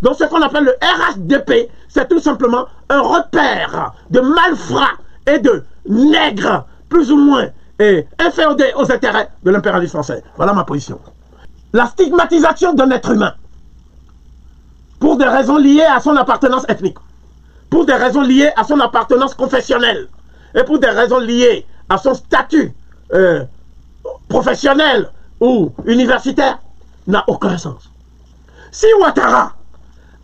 Donc ce qu'on appelle le RHDP, c'est tout simplement un repère de malfrats et de nègres, plus ou moins inféodés aux intérêts de l'impérialisme français. Voilà ma position. La stigmatisation d'un être humain pour des raisons liées à son appartenance ethnique, pour des raisons liées à son appartenance confessionnelle et pour des raisons liées à son statut professionnel ou universitaire n'a aucun sens. Si Ouattara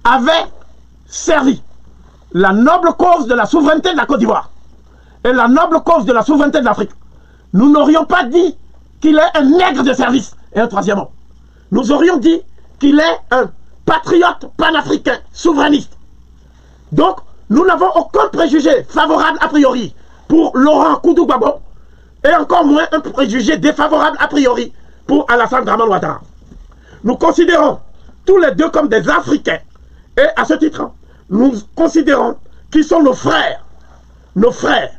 avait servi la noble cause de la souveraineté de la Côte d'Ivoire et la noble cause de la souveraineté de l'Afrique, nous n'aurions pas dit qu'il est un nègre de service et un troisième homme. Nous aurions dit qu'il est un patriote panafricain, souverainiste. Donc, nous n'avons aucun préjugé favorable a priori pour Laurent Koudou-Gbagbo et encore moins un préjugé défavorable a priori pour Alassane Dramane Ouattara. Nous considérons tous les deux comme des Africains et à ce titre, nous considérons qu'ils sont nos frères. Nos frères.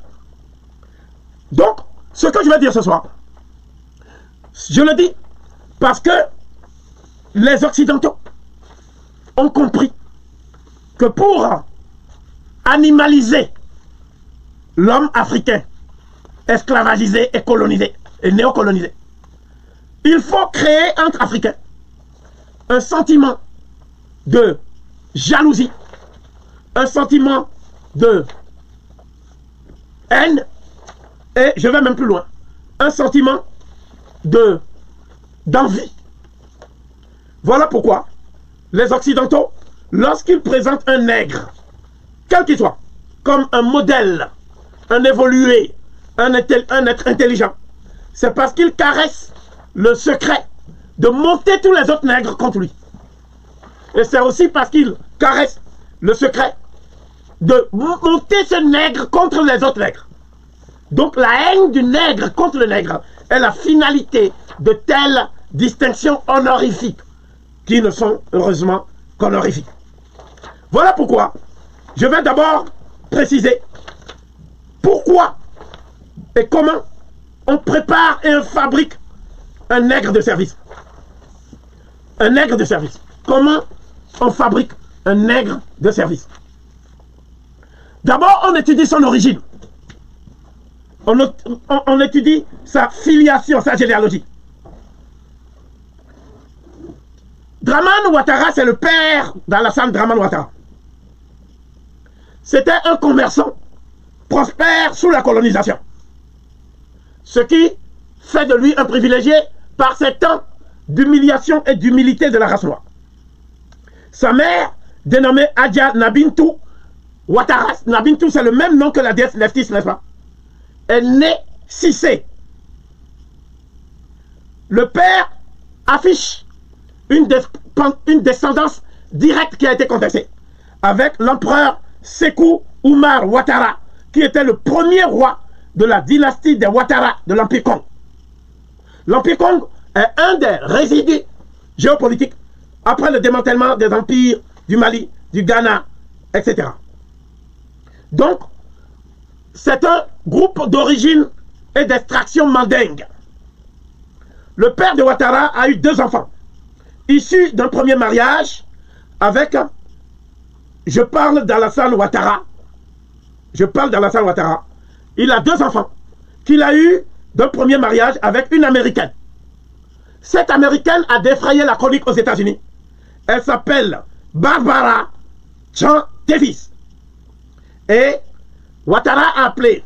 Donc, ce que je vais dire ce soir, je le dis parce que les Occidentaux ont compris que pour animaliser l'homme africain, esclavagisé et colonisé, et néocolonisé, il faut créer entre Africains un sentiment de jalousie, un sentiment de haine, et je vais même plus loin, un sentiment d'envie. Voilà pourquoi les Occidentaux, lorsqu'ils présentent un nègre, quel qu'il soit, comme un modèle, un évolué, un être intelligent, c'est parce qu'ils caressent le secret de monter tous les autres nègres contre lui. Et c'est aussi parce qu'ils caressent le secret de monter ce nègre contre les autres nègres. Donc la haine du nègre contre le nègre est la finalité de telles distinctions honorifiques qui ne sont heureusement qu'honorifiques. Voilà pourquoi je vais d'abord préciser pourquoi et comment on prépare et on fabrique un nègre de service. Un nègre de service. Comment on fabrique un nègre de service? D'abord, on étudie son origine. On étudie sa filiation, sa généalogie. Dramane Ouattara, c'est le père d'Alassane Dramane Ouattara. C'était un commerçant prospère sous la colonisation. Ce qui fait de lui un privilégié par ses temps d'humiliation et d'humilité de la race noire. Sa mère, dénommée Adja Nabintou Ouattara, Nabintou c'est le même nom que la déesse Leftis, n'est-ce pas? Est née Cissé. Le père affiche une descendance directe qui a été contestée avec l'empereur Sékou Oumar Ouattara, qui était le premier roi de la dynastie des Ouattara de l'Empire Kong. L'Empire Kong est un des résidus géopolitiques après le démantèlement des empires du Mali, du Ghana, etc. Donc, c'est un groupe d'origine et d'extraction mandingue. Le père de Ouattara a eu 2 enfants, issus d'un premier mariage avec, je parle d'Alassane Ouattara. Je parle d'Alassane Ouattara. Il a 2 enfants qu'il a eu d'un premier mariage avec une Américaine. Cette Américaine a défrayé la chronique aux États-Unis. Elle s'appelle Barbara Chan Davis. Et Ouattara a appelé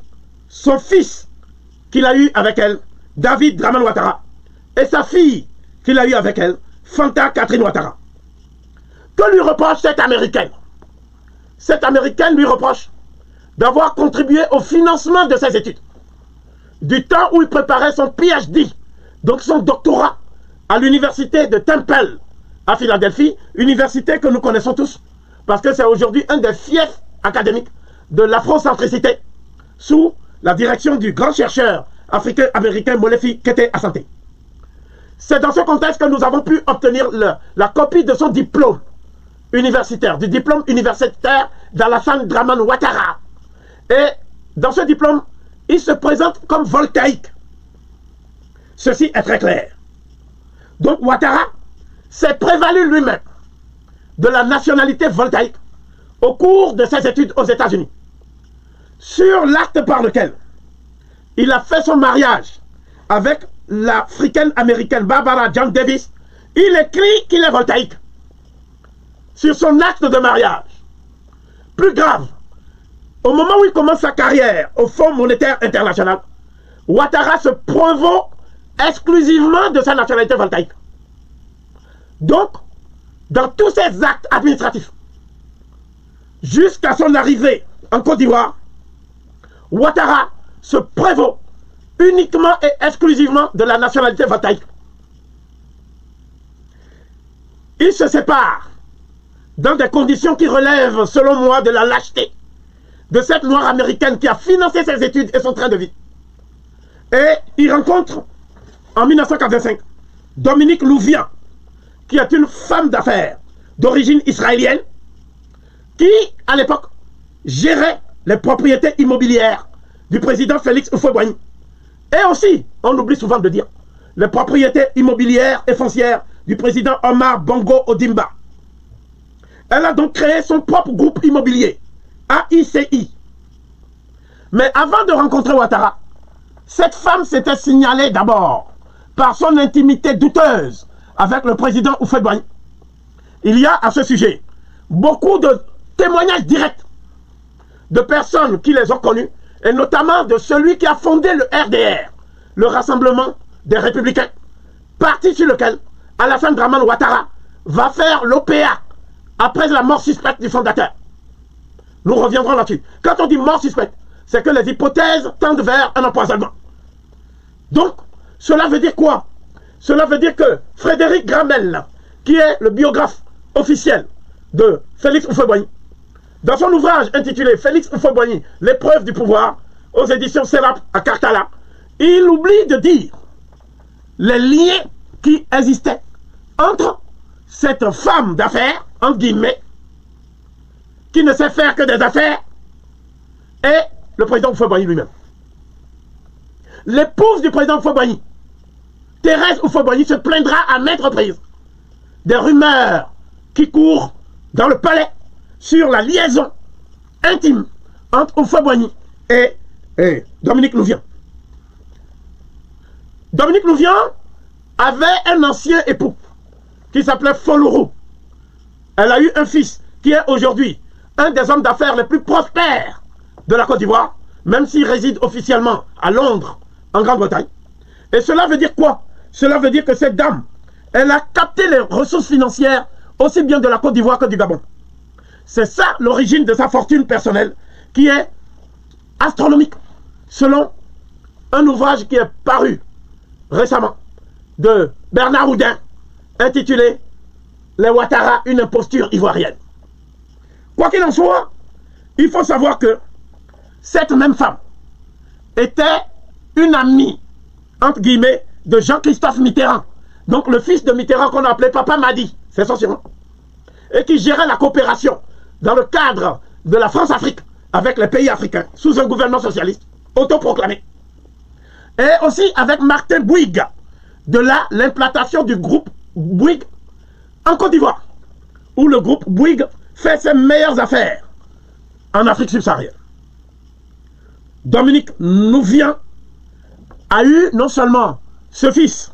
son fils qu'il a eu avec elle, David Dramane Ouattara, et sa fille qu'il a eu avec elle, Fanta Catherine Ouattara. Que lui reproche cette Américaine? Cette Américaine lui reproche d'avoir contribué au financement de ses études. Du temps où il préparait son PhD, donc son doctorat, à l'université de Temple, à Philadelphie, université que nous connaissons tous, parce que c'est aujourd'hui un des fiefs académiques de l'afrocentricité, sous la direction du grand chercheur africain-américain Molefi Kete Asante. C'est dans ce contexte que nous avons pu obtenir la copie de son diplôme universitaire, du diplôme universitaire d'Alassane Dramane Ouattara. Et dans ce diplôme, il se présente comme voltaïque. Ceci est très clair. Donc Ouattara s'est prévalu lui-même de la nationalité voltaïque au cours de ses études aux États-Unis. Sur l'acte par lequel il a fait son mariage avec l'Africaine-Américaine Barbara John Davis, il écrit qu'il est voltaïque. Sur son acte de mariage. Plus grave, au moment où il commence sa carrière au Fonds monétaire international, Ouattara se prévaut exclusivement de sa nationalité voltaïque. Donc, dans tous ses actes administratifs, jusqu'à son arrivée en Côte d'Ivoire, Ouattara se prévaut uniquement et exclusivement de la nationalité voltaïque. Il se sépare dans des conditions qui relèvent, selon moi, de la lâcheté de cette noire américaine qui a financé ses études et son train de vie. Et il rencontre, en 1945, Dominique Louvian, qui est une femme d'affaires d'origine israélienne, qui, à l'époque, gérait les propriétés immobilières du président Félix Houphouët-Boigny. Et aussi, on oublie souvent de dire, les propriétés immobilières et foncières du président Omar Bongo Ondimba. Elle a donc créé son propre groupe immobilier, AICI. Mais avant de rencontrer Ouattara, cette femme s'était signalée d'abord par son intimité douteuse avec le président Houphouët-Boigny. Il y a à ce sujet beaucoup de témoignages directs de personnes qui les ont connus, et notamment de celui qui a fondé le RDR, le Rassemblement des Républicains, parti sur lequel Alassane Dramane Ouattara va faire l'OPA après la mort suspecte du fondateur. Nous reviendrons là-dessus. Quand on dit mort suspecte, c'est que les hypothèses tendent vers un empoisonnement. Donc, cela veut dire quoi? Cela veut dire que Frédéric Gramel, qui est le biographe officiel de Félix Houphouët-Boigny, dans son ouvrage intitulé Félix Houphouët-Boigny, l'épreuve du pouvoir, aux éditions Serap à Cartala, il oublie de dire les liens qui existaient entre cette femme d'affaires, entre guillemets, qui ne sait faire que des affaires, et le président Houphouët-Boigny lui-même. L'épouse du président Houphouët-Boigny, Thérèse Houphouët-Boigny, se plaindra à maintes reprises des rumeurs qui courent dans le palais sur la liaison intime entre Houphouët-Boigny et Dominique Louvian. Dominique Louvian avait un ancien époux qui s'appelait Folourou. Elle a eu un fils qui est aujourd'hui un des hommes d'affaires les plus prospères de la Côte d'Ivoire, même s'il réside officiellement à Londres, en Grande-Bretagne. Et cela veut dire quoi? Cela veut dire que cette dame, elle a capté les ressources financières aussi bien de la Côte d'Ivoire que du Gabon. C'est ça l'origine de sa fortune personnelle, qui est astronomique, selon un ouvrage qui est paru récemment de Bernard Houdin, intitulé « Les Ouattara, une imposture ivoirienne ». Quoi qu'il en soit, il faut savoir que cette même femme était une amie, entre guillemets, de Jean-Christophe Mitterrand, donc le fils de Mitterrand qu'on appelait Papa Madi, c'est son surnom, et qui gérait la coopération dans le cadre de la France-Afrique avec les pays africains, sous un gouvernement socialiste, autoproclamé. Et aussi avec Martin Bouygues, de là l'implantation du groupe Bouygues en Côte d'Ivoire, où le groupe Bouygues fait ses meilleures affaires en Afrique subsaharienne. Dominique Louvian a eu non seulement ce fils,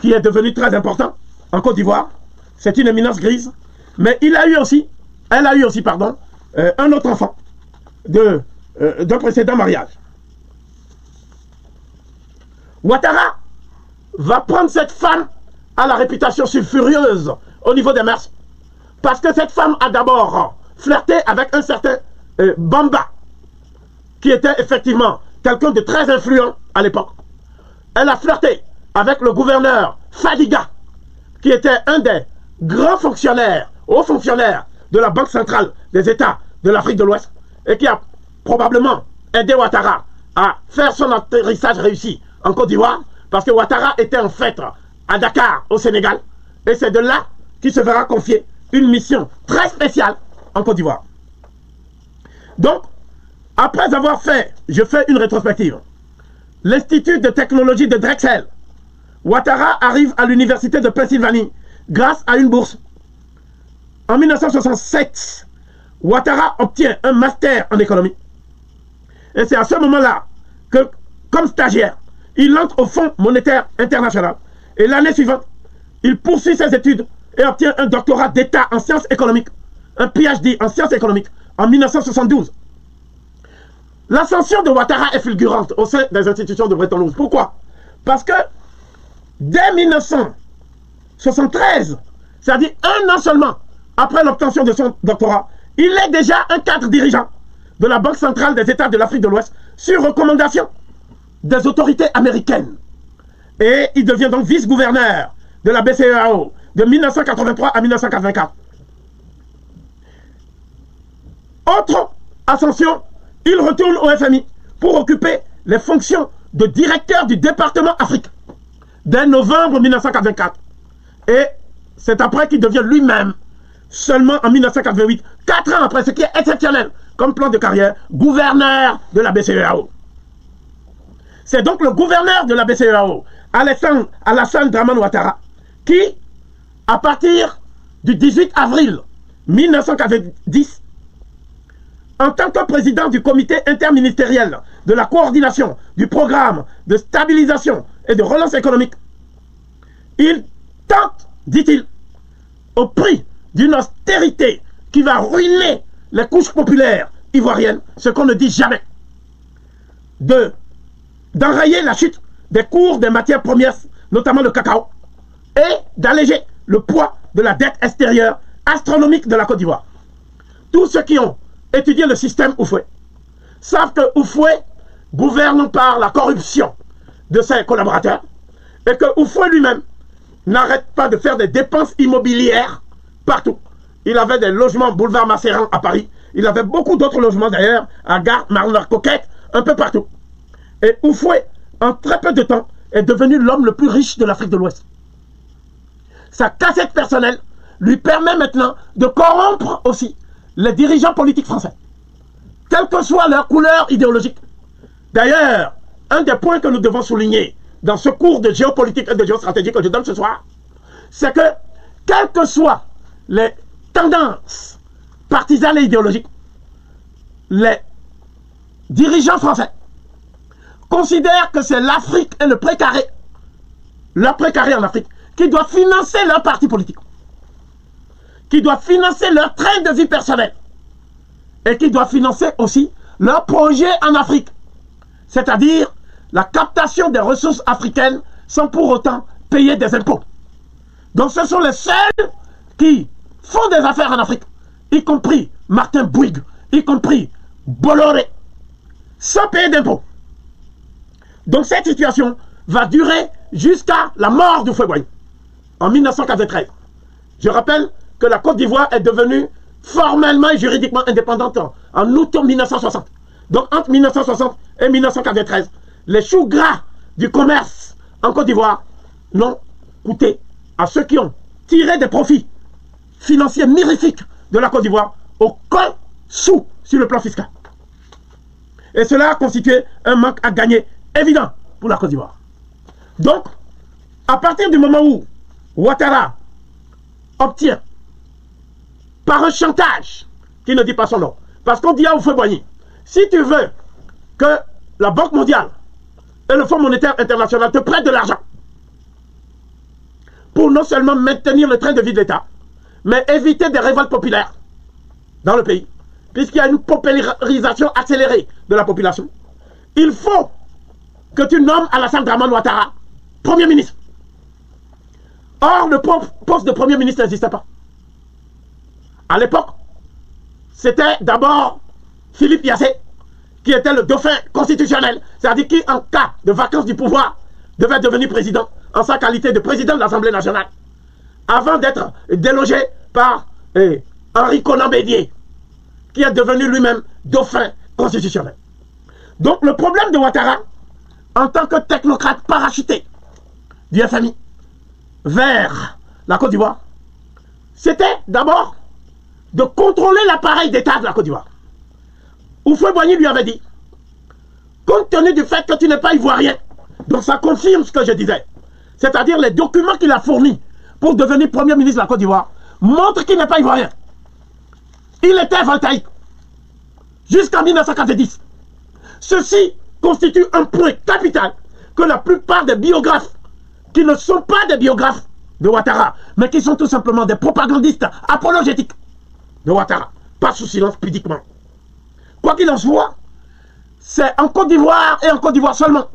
qui est devenu très important en Côte d'Ivoire, c'est une éminence grise, mais elle a eu aussi, un autre enfant d'un précédent mariage. Ouattara va prendre cette femme à la réputation sulfureuse au niveau des mœurs, parce que cette femme a d'abord flirté avec un certain Bamba, qui était effectivement quelqu'un de très influent à l'époque. Elle a flirté avec le gouverneur Fadiga, qui était un des grands fonctionnaires, hauts fonctionnaires de la Banque centrale des États de l'Afrique de l'Ouest, et qui a probablement aidé Ouattara à faire son atterrissage réussi en Côte d'Ivoire, parce que Ouattara était en fait à Dakar, au Sénégal, et c'est de là qu'il se verra confier une mission très spéciale en Côte d'Ivoire. Donc, après avoir fait, je fais une rétrospective, l'Institut de technologie de Drexel, Ouattara arrive à l'Université de Pennsylvanie grâce à une bourse En 1967, Ouattara obtient un master en économie. Et c'est à ce moment-là que, comme stagiaire, il entre au Fonds monétaire international. Et l'année suivante, il poursuit ses études et obtient un doctorat d'État en sciences économiques, un PhD en sciences économiques, en 1972. L'ascension de Ouattara est fulgurante au sein des institutions de Bretton Woods. Pourquoi? Parce que dès 1973, c'est-à-dire un an seulement après l'obtention de son doctorat, il est déjà un cadre dirigeant de la Banque centrale des États de l'Afrique de l'Ouest sur recommandation des autorités américaines. Et il devient donc vice-gouverneur de la BCEAO de 1983 à 1984. Autre ascension, il retourne au FMI pour occuper les fonctions de directeur du département Afrique dès novembre 1984. Et c'est après qu'il devient lui-même, seulement en 1988, 4 ans après, ce qui est exceptionnel comme plan de carrière, gouverneur de la BCEAO. C'est donc le gouverneur de la BCEAO, Alassane Dramane Ouattara, qui, à partir du 18 avril 1990, en tant que président du comité interministériel de la coordination du programme de stabilisation et de relance économique, il tente, dit-il, au prix d'une austérité qui va ruiner les couches populaires ivoiriennes, ce qu'on ne dit jamais, d'enrayer la chute des cours des matières premières, notamment le cacao, et d'alléger le poids de la dette extérieure astronomique de la Côte d'Ivoire. Tous ceux qui ont étudié le système Houphouët savent que Houphouët gouverne par la corruption de ses collaborateurs et que Houphouët lui-même n'arrête pas de faire des dépenses immobilières partout. Il avait des logements boulevard Macéran à Paris. Il avait beaucoup d'autres logements d'ailleurs à Gare Marne-la-Coquette, un peu partout. Et Houphouët, en très peu de temps, est devenu l'homme le plus riche de l'Afrique de l'Ouest. Sa cassette personnelle lui permet maintenant de corrompre aussi les dirigeants politiques français, quelle que soit leur couleur idéologique. D'ailleurs, un des points que nous devons souligner dans ce cours de géopolitique et de géostratégie que je donne ce soir, c'est que, quelles que soient les tendances partisanes et idéologiques, les dirigeants français considèrent que c'est l'Afrique et le précaré, leur précaré en Afrique, qui doit financer leur parti politique, qui doit financer leur train de vie personnel et qui doit financer aussi leur projet en Afrique, c'est-à-dire la captation des ressources africaines sans pour autant payer des impôts. Donc ce sont les seuls qui font des affaires en Afrique, y compris Martin Bouygues, y compris Bolloré, sans payer d'impôts. Donc cette situation va durer jusqu'à la mort du Houphouët-Boigny en 1993. Je rappelle que la Côte d'Ivoire est devenue formellement et juridiquement indépendante en août 1960. Donc entre 1960 et 1993, les choux gras du commerce en Côte d'Ivoire n'ont coûté à ceux qui ont tiré des profits financiers mirifiques de la Côte d'Ivoire aucun sou sur le plan fiscal. Et cela a constitué un manque à gagner évident pour la Côte d'Ivoire. Donc, à partir du moment où Ouattara obtient, par un chantage, qui ne dit pas son nom, parce qu'on dit à Houphouët-Boigny, si tu veux que la Banque mondiale et le Fonds monétaire international te prêtent de l'argent pour non seulement maintenir le train de vie de l'État, mais éviter des révoltes populaires dans le pays, puisqu'il y a une paupérisation accélérée de la population, il faut que tu nommes Alassane Dramane Ouattara Premier ministre. Or, le poste de Premier ministre n'existait pas. À l'époque, c'était d'abord Philippe Yassé, qui était le dauphin constitutionnel, c'est-à-dire qui, en cas de vacance du pouvoir, devait devenir président, en sa qualité de président de l'Assemblée nationale, avant d'être délogé par Henri Konan Bédié, qui est devenu lui-même dauphin constitutionnel. Donc le problème de Ouattara, en tant que technocrate parachuté du FMI vers la Côte d'Ivoire, c'était d'abord de contrôler l'appareil d'État de la Côte d'Ivoire. Houphouët-Boigny lui avait dit, compte tenu du fait que tu n'es pas ivoirien, donc ça confirme ce que je disais, c'est-à-dire les documents qu'il a fournis pour devenir Premier ministre de la Côte d'Ivoire, montrent qu'il n'est pas ivoirien. il était voltaïque. Jusqu'en 1990. Ceci constitue un point capital que la plupart des biographes, qui ne sont pas des biographes de Ouattara, mais qui sont tout simplement des propagandistes apologétiques de Ouattara, passent sous silence pudiquement. Quoi qu'il en soit, c'est en Côte d'Ivoire et en Côte d'Ivoire seulement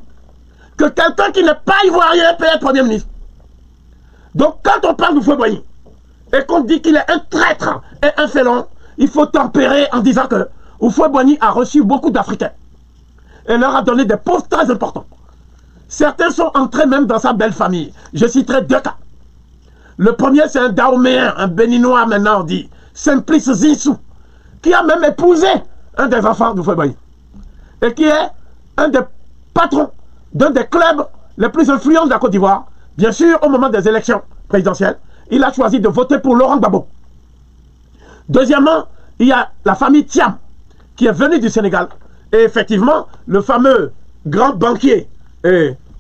que quelqu'un qui n'est pas ivoirien peut être Premier ministre. Donc quand on parle de Houphouët-Boigny et qu'on dit qu'il est un traître et un félon, il faut tempérer en disant que Houphouët-Boigny a reçu beaucoup d'Africains et leur a donné des postes très importants. Certains sont entrés même dans sa belle famille. Je citerai 2 cas. Le premier, c'est un Dahoméen, un Béninois maintenant on dit, Simplice Zinsou, qui a même épousé un des enfants de Houphouët-Boigny et qui est un des patrons d'un des clubs les plus influents de la Côte d'Ivoire. Bien sûr, au moment des élections présidentielles, il a choisi de voter pour Laurent Gbagbo. Deuxièmement, il y a la famille Thiam, qui est venue du Sénégal. Et effectivement, le fameux grand banquier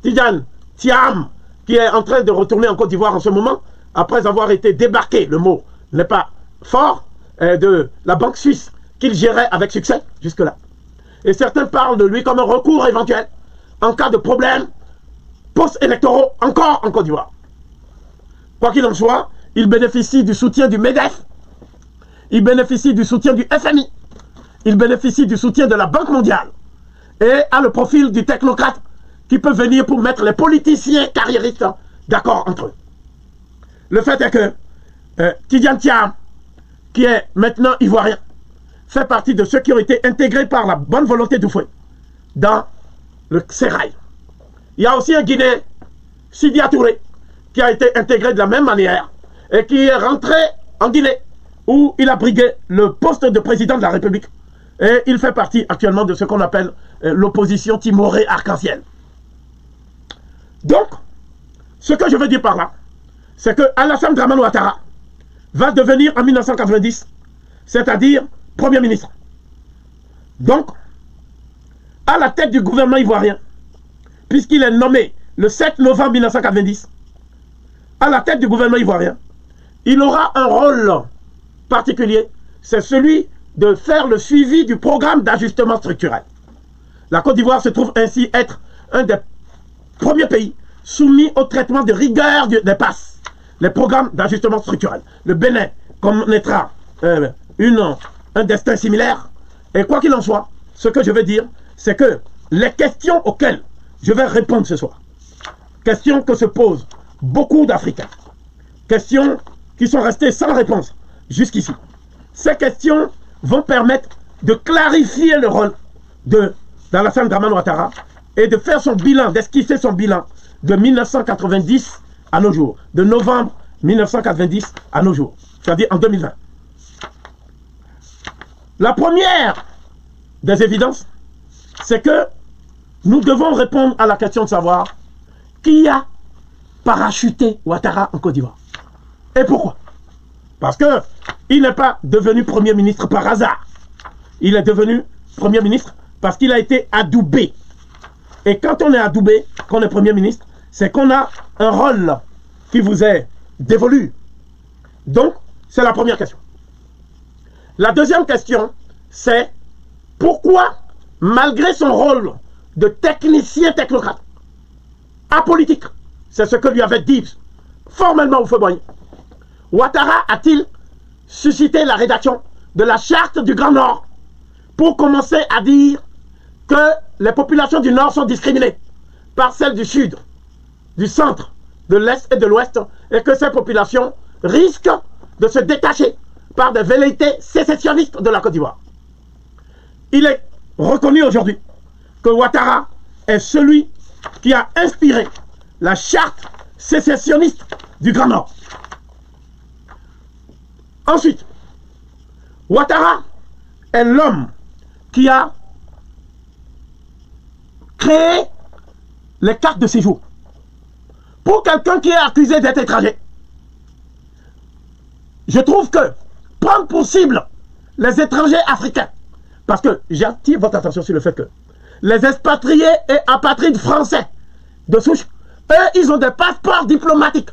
Tidjane Thiam, qui est en train de retourner en Côte d'Ivoire en ce moment, après avoir été débarqué, le mot n'est pas fort, de la banque suisse qu'il gérait avec succès jusque-là. Et certains parlent de lui comme un recours éventuel en cas de problème post-électoraux encore en Côte d'Ivoire. Quoi qu'il en soit, il bénéficie du soutien du MEDEF, il bénéficie du soutien du FMI, il bénéficie du soutien de la Banque mondiale et a le profil du technocrate qui peut venir pour mettre les politiciens carriéristes d'accord entre eux. Le fait est que Tidjane Thiam, qui est maintenant ivoirien, fait partie de ceux qui ont été intégrés par la bonne volonté d'Houphouët dans le Sérail. Il y a aussi un Guinéen, Sidia Touré, qui a été intégré de la même manière et qui est rentré en Guinée où il a brigué le poste de président de la République. Et il fait partie actuellement de ce qu'on appelle l'opposition timorée arc-en-ciel. Donc, ce que je veux dire par là, c'est que Alassane Dramane Ouattara va devenir en 1990, c'est-à-dire Premier ministre. Donc, à la tête du gouvernement ivoirien, puisqu'il est nommé le 7 novembre 1990, à la tête du gouvernement ivoirien, il aura un rôle particulier, c'est celui de faire le suivi du programme d'ajustement structurel. La Côte d'Ivoire se trouve ainsi être un des premiers pays soumis au traitement de rigueur des PAS, les programmes d'ajustement structurel. Le Bénin connaîtra un destin similaire. Et quoi qu'il en soit, ce que je veux dire, c'est que les questions auxquelles je vais répondre ce soir, questions que se posent beaucoup d'Africains, questions qui sont restées sans réponse jusqu'ici, ces questions vont permettre de clarifier le rôle d'Alassane Dramane Ouattara et de faire son bilan, d'esquisser son bilan de 1990 à nos jours, de novembre 1990 à nos jours, c'est-à-dire en 2020. La première des évidences, c'est que nous devons répondre à la question de savoir qui a parachuté Ouattara en Côte d'Ivoire. Et pourquoi? Parce qu'il n'est pas devenu Premier ministre par hasard. Il est devenu Premier ministre parce qu'il a été adoubé. Et quand on est adoubé, qu'on est Premier ministre, c'est qu'on a un rôle qui vous est dévolu. Donc, c'est la première question. La deuxième question, c'est pourquoi, malgré son rôle de technicien technocrate, apolitique, c'est ce que lui avait dit formellement Houphouët-Boigny, Ouattara a-t-il suscité la rédaction de la charte du Grand Nord pour commencer à dire que les populations du Nord sont discriminées par celles du Sud, du Centre, de l'Est et de l'Ouest, et que ces populations risquent de se détacher par des velléités sécessionnistes de la Côte d'Ivoire. Il est reconnu aujourd'hui que Ouattara est celui qui a inspiré la charte sécessionniste du Grand Nord. Ensuite, Ouattara est l'homme qui a créé les cartes de séjour. Pour quelqu'un qui est accusé d'être étranger, je trouve que prendre pour cible les étrangers africains, parce que j'attire votre attention sur le fait que les expatriés et apatrides français de souche, eux, ils ont des passeports diplomatiques.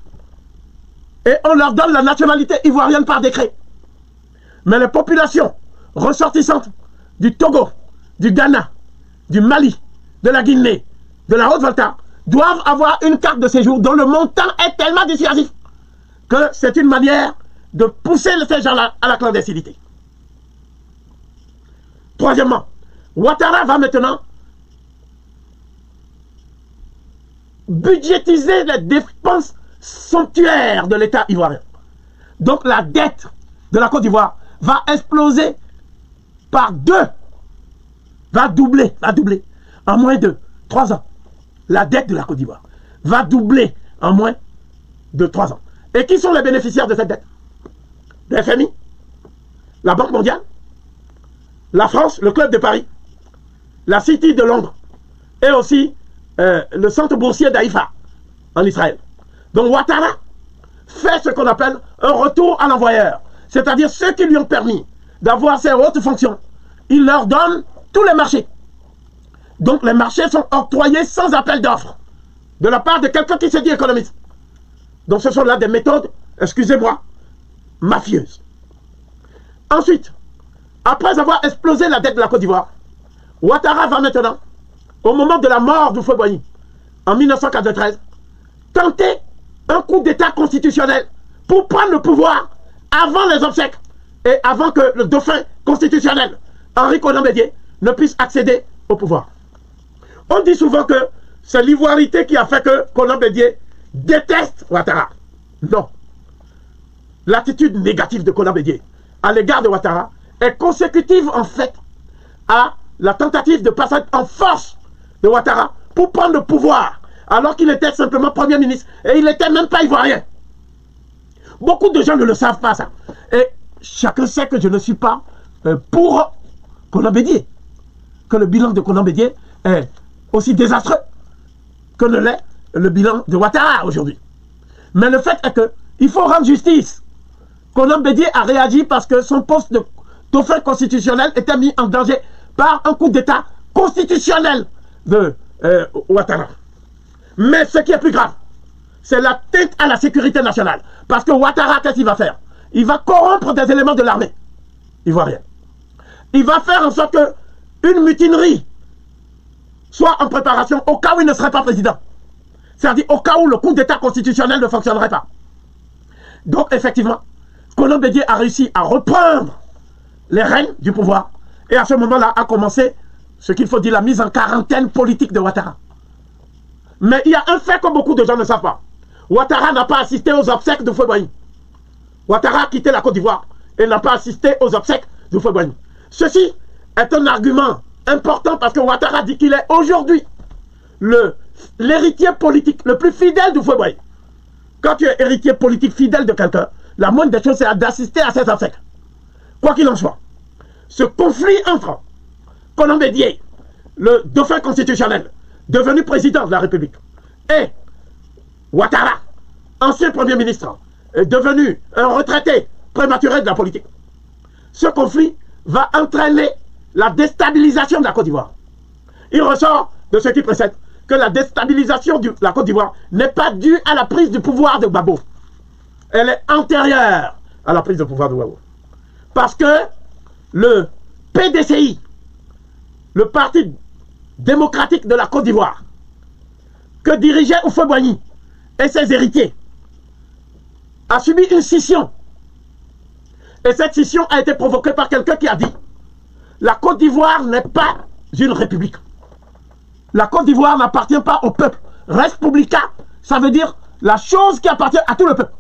Et on leur donne la nationalité ivoirienne par décret. Mais les populations ressortissantes du Togo, du Ghana, du Mali, de la Guinée, de la Haute-Volta, doivent avoir une carte de séjour dont le montant est tellement dissuasif que c'est une manière de pousser ces gens-là à la clandestinité. Troisièmement, Ouattara va maintenant budgétiser les dépenses somptuaires de l'État ivoirien. Donc la dette de la Côte d'Ivoire va exploser par 2, va doubler en moins de 3 ans. La dette de la Côte d'Ivoire va doubler en moins de 3 ans. Et qui sont les bénéficiaires de cette dette? Le FMI, la Banque mondiale, la France, le Club de Paris, la City de Londres et aussi le centre boursier d'Haïfa en Israël. Donc Ouattara fait ce qu'on appelle un retour à l'envoyeur. C'est-à-dire ceux qui lui ont permis d'avoir ces hautes fonctions, il leur donne tous les marchés. Donc les marchés sont octroyés sans appel d'offres de la part de quelqu'un qui se dit économiste. Donc ce sont là des méthodes, excusez-moi, mafieuses. Ensuite, après avoir explosé la dette de la Côte d'Ivoire, Ouattara va maintenant, au moment de la mort d'Houphouët-Boigny, en 1993, tenter un coup d'État constitutionnel pour prendre le pouvoir avant les obsèques et avant que le dauphin constitutionnel, Henri Konan Bédié, ne puisse accéder au pouvoir. On dit souvent que c'est l'ivoirité qui a fait que Konan Bédié déteste Ouattara. Non. L'attitude négative de Konan Bédié à l'égard de Ouattara est consécutive en fait à la tentative de passage en force de Ouattara pour prendre le pouvoir alors qu'il était simplement Premier ministre et il n'était même pas ivoirien. Beaucoup de gens ne le savent pas ça. Et chacun sait que je ne suis pas pour Konan Bédié. Que le bilan de Konan Bédié est aussi désastreux que ne l'est le bilan de Ouattara aujourd'hui. Mais le fait est qu'il faut rendre justice. Konan Bédié a réagi parce que son poste de dauphin constitutionnel était mis en danger par un coup d'État constitutionnel de Ouattara. Mais ce qui est plus grave, c'est l'atteinte à la sécurité nationale. Parce que Ouattara, qu'est-ce qu'il va faire? Il va corrompre des éléments de l'armée ivoirienne. Il va faire en sorte qu'une mutinerie soit en préparation au cas où il ne serait pas président. C'est-à-dire au cas où le coup d'État constitutionnel ne fonctionnerait pas. Donc effectivement, Konan Bédié a réussi à reprendre les rênes du pouvoir. Et à ce moment-là a commencé ce qu'il faut dire la mise en quarantaine politique de Ouattara. Mais il y a un fait que beaucoup de gens ne savent pas. Ouattara n'a pas assisté aux obsèques de Houphouët-Boigny. Ouattara a quitté la Côte d'Ivoire et n'a pas assisté aux obsèques de Houphouët-Boigny. Ceci est un argument important parce que Ouattara dit qu'il est aujourd'hui l'héritier politique le plus fidèle de Houphouët-Boigny. Quand tu es héritier politique fidèle de quelqu'un, la moindre des choses c'est d'assister à ces obsèques. Quoi qu'il en soit, ce conflit entre Konan Bédié, le dauphin constitutionnel, devenu président de la République, et Ouattara, ancien Premier ministre, devenu un retraité prématuré de la politique. Ce conflit va entraîner la déstabilisation de la Côte d'Ivoire. Il ressort de ce qui précède que la déstabilisation de la Côte d'Ivoire n'est pas due à la prise du pouvoir de Gbagbo. Elle est antérieure à la prise de pouvoir de Gbagbo. Parce que le PDCI, le Parti démocratique de la Côte d'Ivoire, que dirigeait Houphouët-Boigny et ses héritiers, a subi une scission. Et cette scission a été provoquée par quelqu'un qui a dit « La Côte d'Ivoire n'est pas une république. La Côte d'Ivoire n'appartient pas au peuple. Res publica, ça veut dire la chose qui appartient à tout le peuple.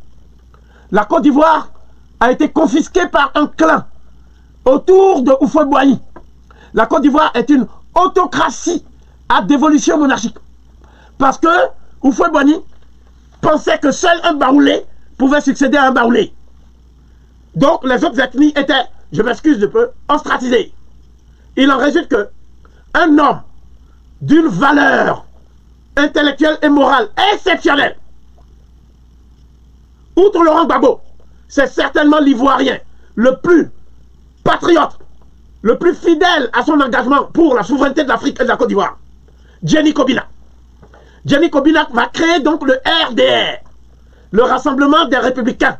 La Côte d'Ivoire a été confisquée par un clan autour de Houphouët-Boigny. La Côte d'Ivoire est une autocratie à dévolution monarchique. Parce que Houphouët-Boigny pensait que seul un Baoulé pouvait succéder à un Baoulé. Donc les autres ethnies étaient, je m'excuse de peu, ostracisées. Il en résulte que un homme d'une valeur intellectuelle et morale exceptionnelle, outre Laurent Gbagbo, c'est certainement l'Ivoirien le plus patriote, le plus fidèle à son engagement pour la souveraineté de l'Afrique et de la Côte d'Ivoire, Jenny Kobina. Jenny Kobina va créer donc le RDR, le Rassemblement des Républicains.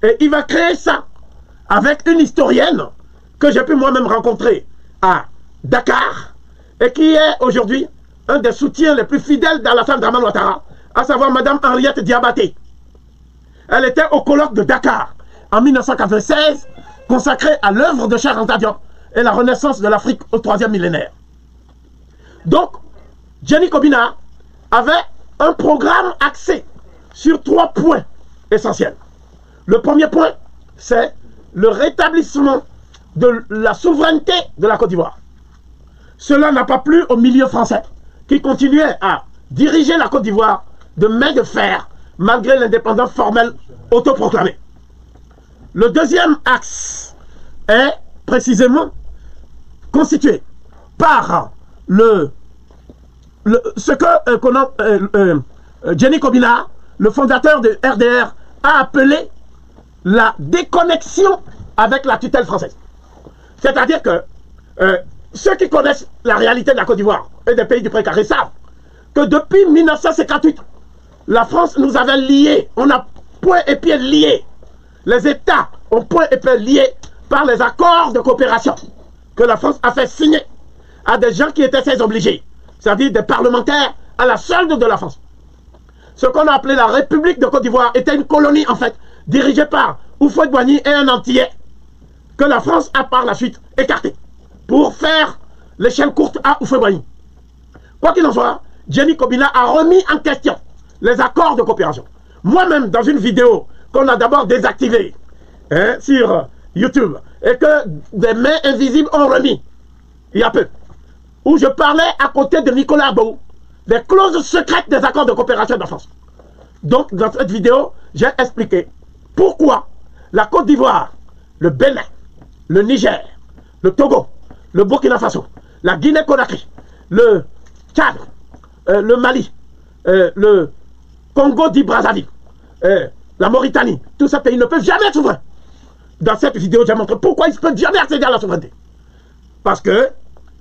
Et il va créer ça avec une historienne que j'ai pu moi-même rencontrer à Dakar et qui est aujourd'hui un des soutiens les plus fidèles d'Alassane Dramane Ouattara, à savoir Madame Henriette Diabaté. Elle était au colloque de Dakar en 1996, consacrée à l'œuvre de Cheikh Anta Diop et la renaissance de l'Afrique au 3e millénaire. Donc, Jenny Kobina avait un programme axé sur 3 points essentiels. Le premier point, c'est le rétablissement de la souveraineté de la Côte d'Ivoire. Cela n'a pas plu au milieu français, qui continuait à diriger la Côte d'Ivoire de main de fer, malgré l'indépendance formelle autoproclamée. Le deuxième axe est précisément constitué par ce que Jenny Kobina, le fondateur de RDR, a appelé la déconnexion avec la tutelle française. C'est-à-dire que ceux qui connaissent la réalité de la Côte d'Ivoire et des pays du précaré savent que depuis 1958, la France nous avait liés. On a point et pied liés. Les États ont point et pied liés par les accords de coopération que la France a fait signer à des gens qui étaient ses obligés, c'est-à-dire des parlementaires à la solde de la France. Ce qu'on a appelé la République de Côte d'Ivoire était une colonie, en fait, dirigée par Houphouët-Boigny et un Antillais, que la France a par la suite écarté pour faire l'échelle courte à Houphouët-Boigny. Quoi qu'il en soit, Jenny Kobina a remis en question les accords de coopération. Moi-même, dans une vidéo qu'on a d'abord désactivée sur YouTube et que des mains invisibles ont remis il y a peu, où je parlais à côté de Nicolas Abou des clauses secrètes des accords de coopération de la France. Donc, dans cette vidéo, j'ai expliqué pourquoi la Côte d'Ivoire, le Bénin, le Niger, le Togo, le Burkina Faso, la Guinée-Conakry, le Tchad, le Mali, le Congo dit Brazzaville, la Mauritanie, tous ces pays ne peuvent jamais être souverains. Dans cette vidéo, j'ai montré pourquoi ils ne peuvent jamais accéder à la souveraineté. Parce que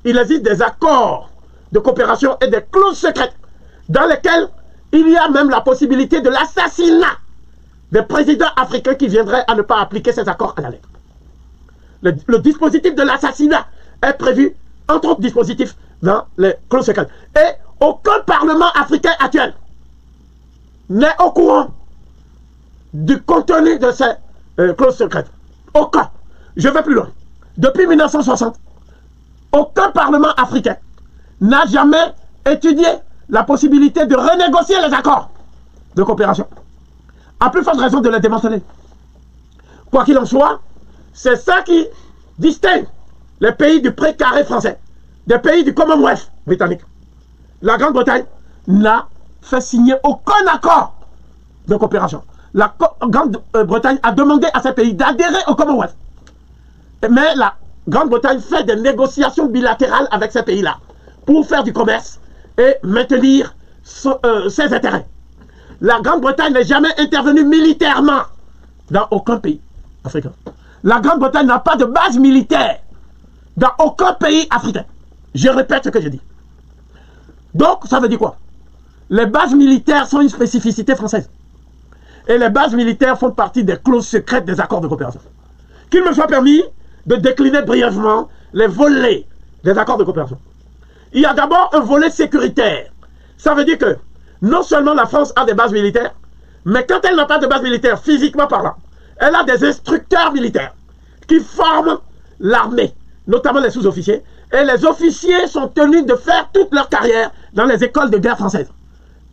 il existe des accords de coopération et des clauses secrètes dans lesquelles il y a même la possibilité de l'assassinat des présidents africains qui viendraient à ne pas appliquer ces accords à la lettre. Le dispositif de l'assassinat est prévu, entre autres dispositifs, dans les clauses secrètes. Et aucun parlement africain actuel n'est au courant du contenu de ces clauses secrètes. Aucun. Je vais plus loin. Depuis 1960, aucun parlement africain n'a jamais étudié la possibilité de renégocier les accords de coopération. À plus forte raison de les démanteler. Quoi qu'il en soit, c'est ça qui distingue les pays du précaré français des pays du Commonwealth britannique. La Grande-Bretagne n'a fait signer aucun accord de coopération. La Grande-Bretagne a demandé à ces pays d'adhérer au Commonwealth. Mais la Grande-Bretagne fait des négociations bilatérales avec ces pays-là pour faire du commerce et maintenir ses intérêts. La Grande-Bretagne n'est jamais intervenue militairement dans aucun pays africain. La Grande-Bretagne n'a pas de base militaire dans aucun pays africain. Je répète ce que je dis. Donc, ça veut dire quoi? Les bases militaires sont une spécificité française. Et les bases militaires font partie des clauses secrètes des accords de coopération. Qu'il me soit permis de décliner brièvement les volets des accords de coopération. Il y a d'abord un volet sécuritaire. Ça veut dire que non seulement la France a des bases militaires, mais quand elle n'a pas de base militaire, physiquement parlant, elle a des instructeurs militaires qui forment l'armée, notamment les sous-officiers, et les officiers sont tenus de faire toute leur carrière dans les écoles de guerre françaises.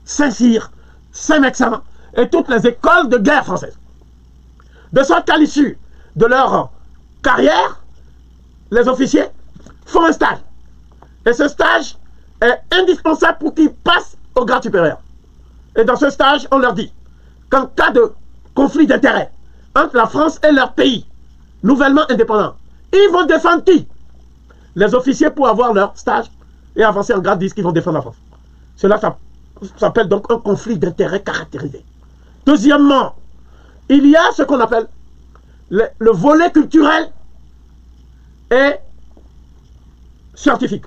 Saint-Cyr, Saint-Mexamen et toutes les écoles de guerre françaises. De sorte qu'à l'issue de leur carrière, les officiers font un stage. Et ce stage est indispensable pour qu'ils passent au grade supérieur. Et dans ce stage, on leur dit qu'en cas de conflit d'intérêts entre la France et leur pays, nouvellement indépendant, ils vont défendre qui? Les officiers, pour avoir leur stage et avancer en grade, disent qu'ils vont défendre la France. Cela s'appelle donc un conflit d'intérêts caractérisé. Deuxièmement, il y a ce qu'on appelle le volet culturel et scientifique.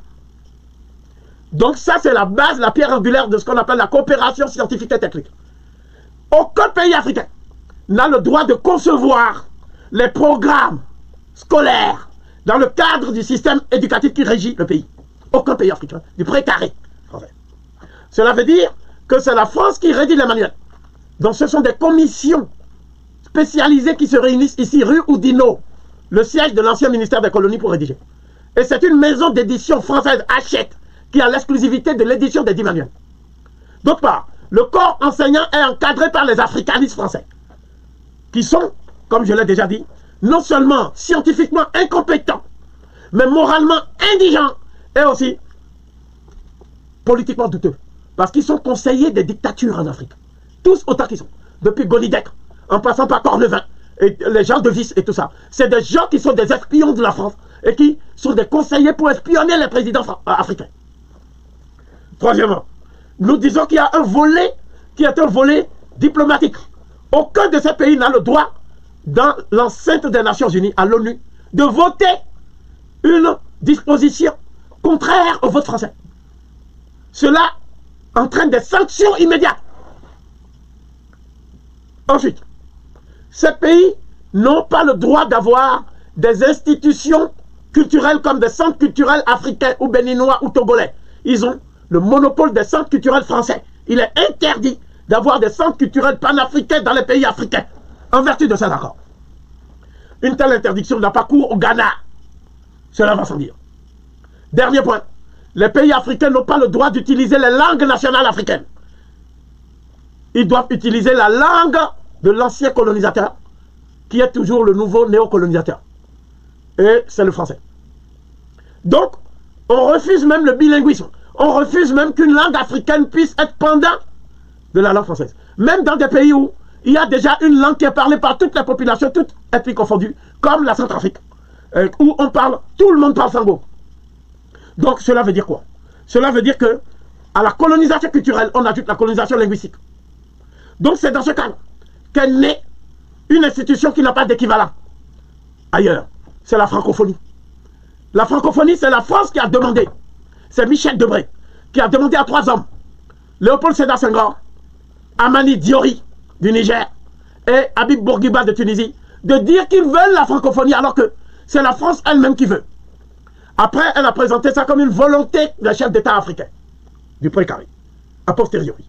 Donc ça, c'est la base, la pierre angulaire de ce qu'on appelle la coopération scientifique et technique. Aucun pays africain n'a le droit de concevoir les programmes scolaires dans le cadre du système éducatif qui régit le pays. Aucun pays africain, du précaré français. Cela veut dire que c'est la France qui rédige les manuels. Donc ce sont des commissions spécialisées qui se réunissent ici, rue Oudinot, le siège de l'ancien ministère des colonies pour rédiger. Et c'est une maison d'édition française, Hachette, qui a l'exclusivité de l'édition des 10 manuels. D'autre part, le corps enseignant est encadré par les africanistes français, qui sont, comme je l'ai déjà dit, non seulement scientifiquement incompétents, mais moralement indigents et aussi politiquement douteux. Parce qu'ils sont conseillers des dictatures en Afrique. Tous autant qu'ils sont. Depuis Golidec, en passant par Cornevin, et les gens de Vice et tout ça. C'est des gens qui sont des espions de la France et qui sont des conseillers pour espionner les présidents africains. Troisièmement, nous disons qu'il y a un volet qui est un volet diplomatique. Aucun de ces pays n'a le droit, dans l'enceinte des Nations Unies, à l'ONU, de voter une disposition contraire au vote français. Cela entraîne des sanctions immédiates. Ensuite, ces pays n'ont pas le droit d'avoir des institutions culturelles comme des centres culturels africains ou béninois ou togolais. Ils ont le monopole des centres culturels français. Il est interdit d'avoir des centres culturels panafricains dans les pays africains, en vertu de cet accord. Une telle interdiction n'a pas cours au Ghana. Cela va sans dire. Dernier point. Les pays africains n'ont pas le droit d'utiliser les langues nationales africaines. Ils doivent utiliser la langue de l'ancien colonisateur, qui est toujours le nouveau néocolonisateur. Et c'est le français. Donc, on refuse même le bilinguisme. On refuse même qu'une langue africaine puisse être pendant de la langue française. Même dans des pays où il y a déjà une langue qui est parlée par toute la population, toutes ethnies confondues, comme la Centrafrique, où on parle, tout le monde parle sango. Donc cela veut dire quoi? Cela veut dire que à la colonisation culturelle, on ajoute la colonisation linguistique. Donc c'est dans ce cadre qu'est née une institution qui n'a pas d'équivalent ailleurs. C'est la francophonie. La francophonie, c'est la France qui a demandé. C'est Michel Debré qui a demandé à 3 hommes, Léopold Sédar Senghor, Amani Diori du Niger et Habib Bourguiba de Tunisie, de dire qu'ils veulent la francophonie alors que c'est la France elle-même qui veut. Après, elle a présenté ça comme une volonté des chefs d'État africains, du précaré, a posteriori.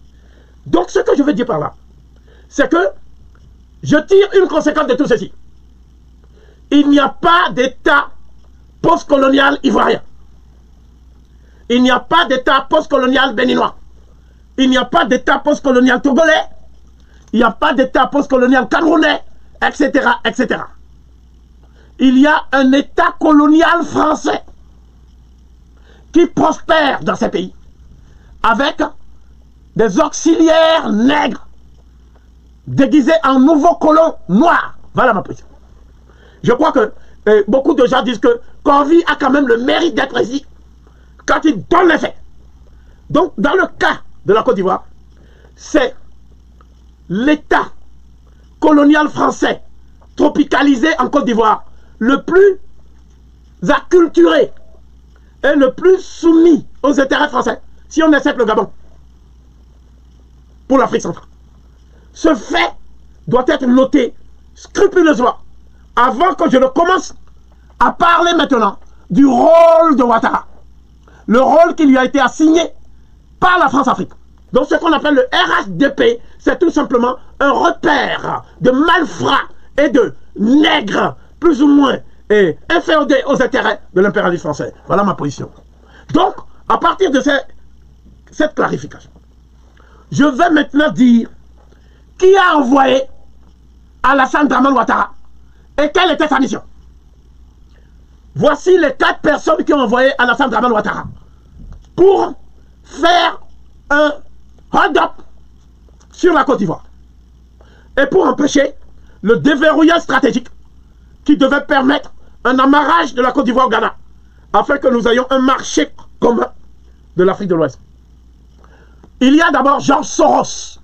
Donc ce que je veux dire par là, c'est que je tire une conséquence de tout ceci. Il n'y a pas d'État postcolonial ivoirien. Il n'y a pas d'État postcolonial béninois. Il n'y a pas d'État postcolonial togolais. Il n'y a pas d'État postcolonial camerounais, etc., etc. Il y a un État colonial français qui prospère dans ces pays avec des auxiliaires nègres déguisés en nouveaux colons noirs. Voilà ma position. Je crois que beaucoup de gens disent que Corvi a quand même le mérite d'être ici quand il donne les faits. Donc, dans le cas de la Côte d'Ivoire, c'est l'État colonial français tropicalisé en Côte d'Ivoire le plus acculturé et le plus soumis aux intérêts français, si on accepte le Gabon, pour l'Afrique centrale. Ce fait doit être noté scrupuleusement avant que je ne commence à parler maintenant du rôle de Ouattara. Le rôle qui lui a été assigné par la France-Afrique. Donc ce qu'on appelle le RHDP, c'est tout simplement un repère de malfrats et de nègres, plus ou moins inféodés aux intérêts de l'impérialisme français. Voilà ma position. Donc, à partir de cette clarification, je vais maintenant dire qui a envoyé Alassane Dramane Ouattara et quelle était sa mission. Voici les 4 personnes qui ont envoyé Alassane Dramane Ouattara pour faire un hold-up sur la Côte d'Ivoire et pour empêcher le déverrouillage stratégique qui devait permettre un amarrage de la Côte d'Ivoire au Ghana afin que nous ayons un marché commun de l'Afrique de l'Ouest. Il y a d'abord George Soros.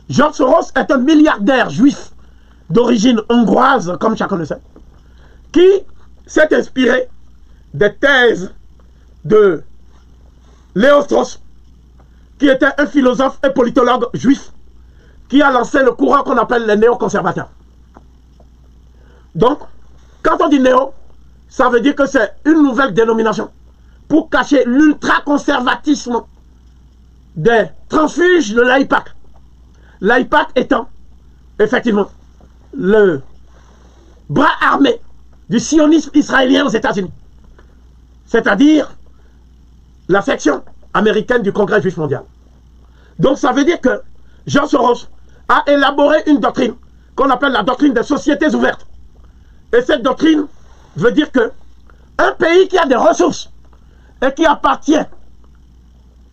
George Soros est un milliardaire juif d'origine hongroise, comme chacun le sait, qui s'est inspiré des thèses de Léo Strauss, qui était un philosophe et politologue juif, qui a lancé le courant qu'on appelle les néoconservateurs. Donc, quand on dit néo, ça veut dire que c'est une nouvelle dénomination pour cacher l'ultra-conservatisme des transfuges de l'AIPAC. L'AIPAC étant, effectivement, le bras armé du sionisme israélien aux États-Unis. C'est-à-dire la section américaine du Congrès juif mondial. Donc ça veut dire que Jean Soros a élaboré une doctrine qu'on appelle la doctrine des sociétés ouvertes. Et cette doctrine veut dire que un pays qui a des ressources et qui appartient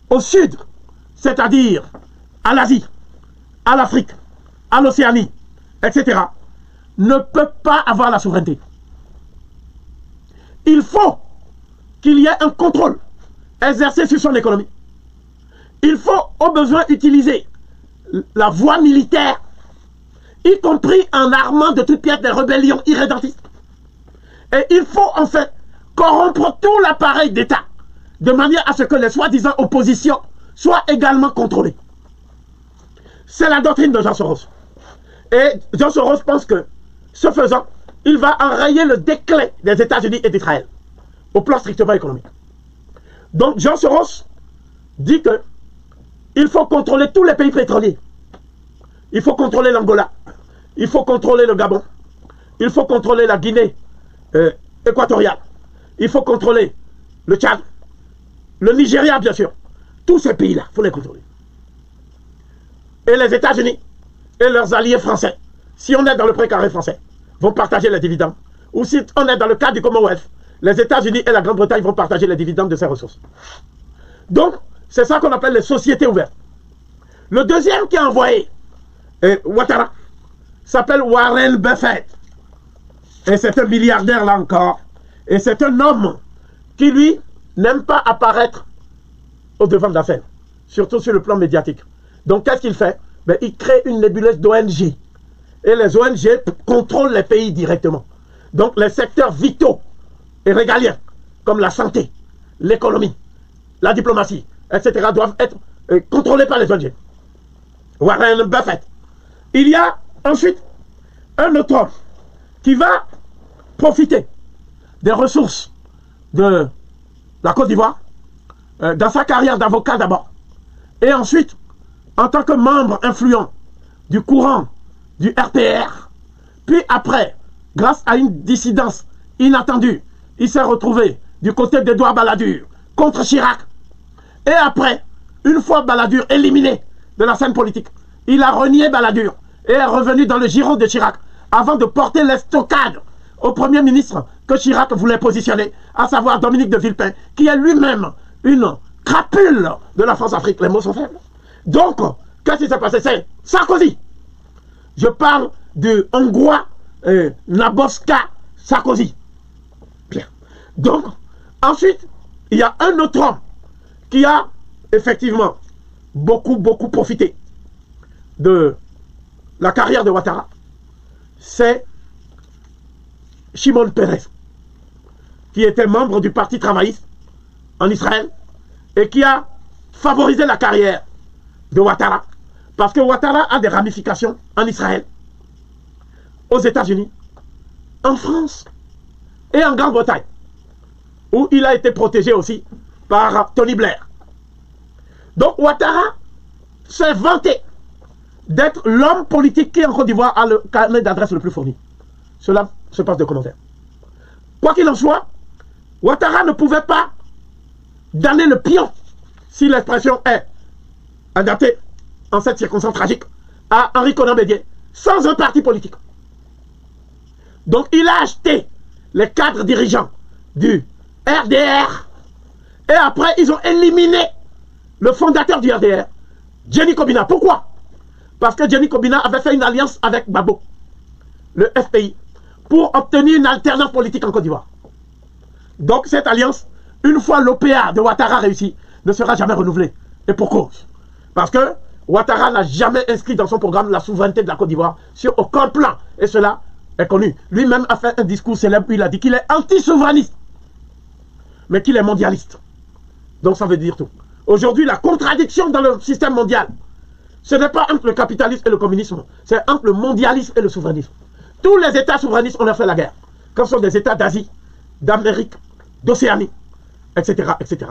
au sud, c'est-à-dire à l'Asie, à l'Afrique, à l'Océanie, etc., ne peut pas avoir la souveraineté. Il faut qu'il y ait un contrôle exercé sur son économie. Il faut au besoin utiliser la voie militaire, y compris en armant de toutes pièces des rébellions irrédentistes. Et il faut en fait corrompre tout l'appareil d'État, de manière à ce que les soi-disant oppositions soient également contrôlées. C'est la doctrine de Jean Soros. Et Jean Soros pense que, ce faisant, il va enrayer le déclin des États-Unis et d'Israël, au plan strictement économique. Donc Jean Soros dit que il faut contrôler tous les pays pétroliers. Il faut contrôler l'Angola. Il faut contrôler le Gabon. Il faut contrôler la Guinée équatoriale. Il faut contrôler le Tchad. Le Nigeria, bien sûr. Tous ces pays-là, il faut les contrôler. Et les États-Unis et leurs alliés français, si on est dans le précaré français, vont partager les dividendes. Ou si on est dans le cadre du Commonwealth, les États-Unis et la Grande-Bretagne vont partager les dividendes de ces ressources. Donc, c'est ça qu'on appelle les sociétés ouvertes. Le deuxième qui a envoyé Ouattara s'appelle Warren Buffett. Et c'est un milliardaire là encore. Et c'est un homme qui, lui, n'aime pas apparaître au devant de la scène. Surtout sur le plan médiatique. Donc, qu'est-ce qu'il fait? Ben, il crée une nébuleuse d'ONG. Et les ONG contrôlent les pays directement. Donc, les secteurs vitaux et régaliens, comme la santé, l'économie, la diplomatie, etc., doivent être contrôlés par les ONG. Warren Buffett. Il y a ensuite un autre homme qui va profiter des ressources de la Côte d'Ivoire, dans sa carrière d'avocat d'abord, et ensuite, en tant que membre influent du courant du RPR, puis après, grâce à une dissidence inattendue, il s'est retrouvé du côté d'Edouard Balladur contre Chirac. Et après, une fois Balladur éliminé de la scène politique, il a renié Balladur et est revenu dans le giron de Chirac avant de porter l'estocade au Premier ministre que Chirac voulait positionner, à savoir Dominique de Villepin, qui est lui-même une crapule de la France-Afrique. Les mots sont faibles. Donc, qu'est-ce qui s'est passé? C'est Sarkozy. Je parle du Hongrois Naboska Sarkozy. Bien. Donc, ensuite, il y a un autre homme qui a effectivement beaucoup profité de la carrière de Ouattara. C'est Shimon Peres, qui était membre du Parti travailliste en Israël et qui a favorisé la carrière de Ouattara. Parce que Ouattara a des ramifications en Israël, aux États-Unis, en France et en Grande-Bretagne, où il a été protégé aussi par Tony Blair. Donc Ouattara s'est vanté d'être l'homme politique qui en Côte d'Ivoire a le carnet d'adresse le plus fourni. Cela se passe de commentaires. Quoi qu'il en soit, Ouattara ne pouvait pas donner le pion, si l'expression est adaptée en cette circonstance tragique, à Henri Konan Bédié, sans un parti politique. Donc il a acheté les cadres dirigeants du RDR, et après ils ont éliminé le fondateur du RDR, Jenny Kobina. Pourquoi? Parce que Jenny Kobina avait fait une alliance avec Babo, le FPI, pour obtenir une alternance politique en Côte d'Ivoire. Donc cette alliance, une fois l'OPA de Ouattara réussi, ne sera jamais renouvelée. Et pour cause. Parce que Ouattara n'a jamais inscrit dans son programme la souveraineté de la Côte d'Ivoire sur aucun plan. Et cela est connu. Lui-même a fait un discours célèbre où il a dit qu'il est anti-souverainiste, mais qu'il est mondialiste. Donc ça veut dire tout. Aujourd'hui, la contradiction dans le système mondial, ce n'est pas entre le capitalisme et le communisme, c'est entre le mondialisme et le souverainisme. Tous les États souverainistes, on a fait la guerre. Quand ce sont des États d'Asie, d'Amérique, d'Océanie, etc., etc.